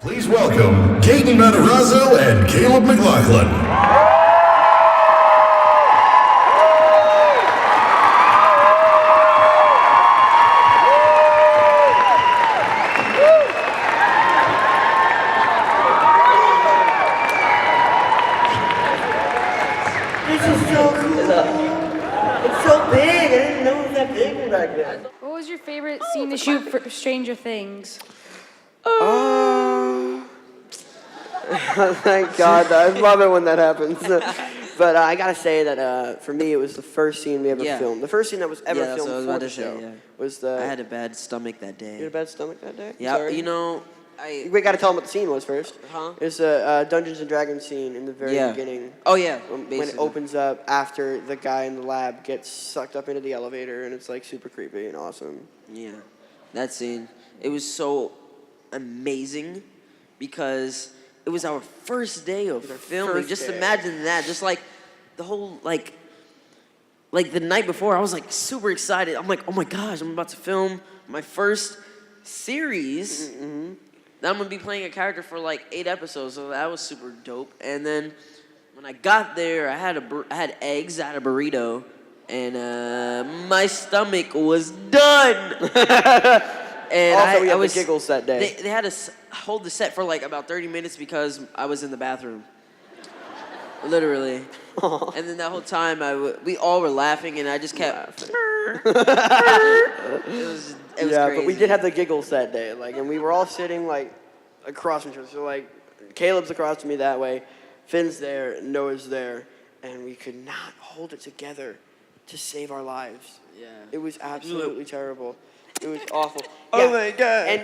Please welcome Caden Matarazzo and Caleb McLaughlin. This is so cool. It's so big. I didn't know it was that big back then. What was your favorite scene to shoot for Stranger Things? Thank God. I love it when that happens. But I gotta say that for me, it was the first scene we ever filmed. The first scene that was ever filmed for the show was the. I had a bad stomach that day. You had a bad stomach that day? Yeah, Sorry? you know, We gotta tell them what the scene was first. Huh? It's a Dungeons and Dragons scene in the very beginning. Oh yeah. When it opens up after the guy in the lab gets sucked up into the elevator, and it's like super creepy and awesome. Yeah, that scene. It was so amazing because it was our first day of filming. Just imagine that. Just like the whole like the night before, I was like super excited. I'm like, oh my gosh, I'm about to film my first series. Mm-hmm. Then I'm gonna be playing a character for like 8 episodes, so that was super dope. And then when I got there, I had eggs, I had a burrito, and my stomach was done. And also, we had I was the giggles that day. They had to hold the set for like about 30 minutes because I was in the bathroom. Literally. Aww. And then that whole time, we all were laughing, and I just kept. it was crazy. But we did have the giggles that day, and we were all sitting across from each other. So Caleb's across from me that way, Finn's there, Noah's there, and we could not hold it together to save our lives. Yeah. It was absolutely terrible. It was awful. Oh my God. And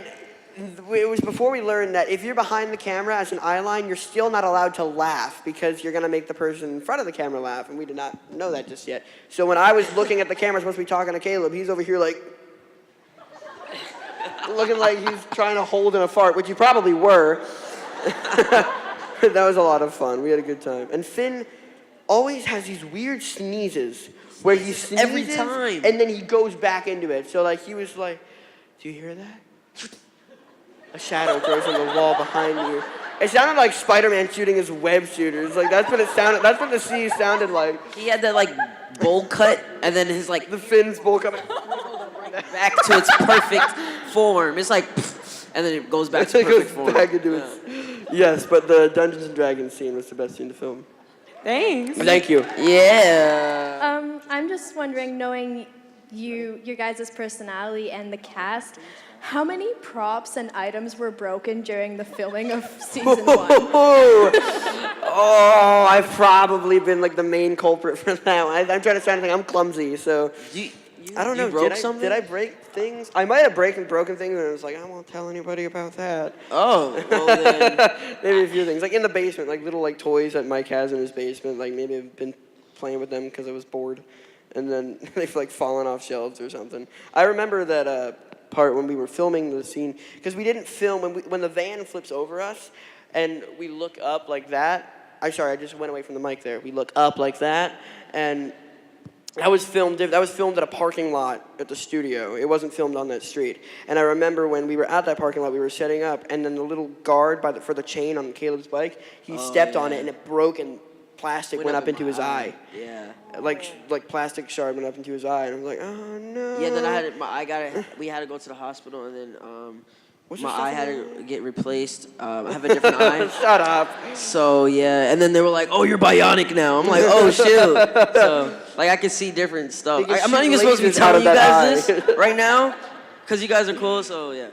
it was before we learned that if you're behind the camera as an eye line, you're still not allowed to laugh because you're going to make the person in front of the camera laugh, and we did not know that just yet. So when I was looking at the camera, supposed to be talking to Caleb, he's over here looking like he's trying to hold in a fart, which you probably were. That was a lot of fun. We had a good time. And Finn always has these weird sneezes where he sneezes every time, and then he goes back into it. So he was like, "Do you hear that?" A shadow grows on the wall behind you. It sounded like Spider-Man shooting his web shooters. That's what it sounded. That's what the sneeze sounded like. He had that bowl cut, and then his the Finn's bowl cut back to its perfect form. It's like, and then it goes back to perfect form. Back into its, yes, but the Dungeons and Dragons scene was the best scene to film. Thanks. Thank you. Yeah. I'm just wondering, knowing your guys' personality and the cast, how many props and items were broken during the filming of season 1? Oh, I've probably been the main culprit for that one. I'm trying to sound like I'm clumsy, so I don't know. Did I break things? I might have broken things, and I was like, I won't tell anybody about that. Oh, well then. Maybe a few things, in the basement, little toys that Mike has in his basement. Maybe I've been playing with them because I was bored, and then they've fallen off shelves or something. I remember that part when we were filming the scene because we didn't film when the van flips over us, and we look up like that. I just went away from the mic there. We look up like that, and that was filmed at a parking lot at the studio. It wasn't filmed on that street. And I remember when we were at that parking lot, we were setting up, and then the little guard for the chain on Caleb's bike, he stepped on it, and it broke, and plastic went up into his eye. Yeah. Like plastic shard went up into his eye, and I was like, oh no. Yeah, then we had to go to the hospital, and then my eye had to get replaced. I have a different eye. Shut up. So yeah, and then they were like, "Oh, you're bionic now." I'm like, "Oh shoot!" So I can see different stuff. I'm not even supposed to be telling you guys this right now, because you guys are cool. So yeah.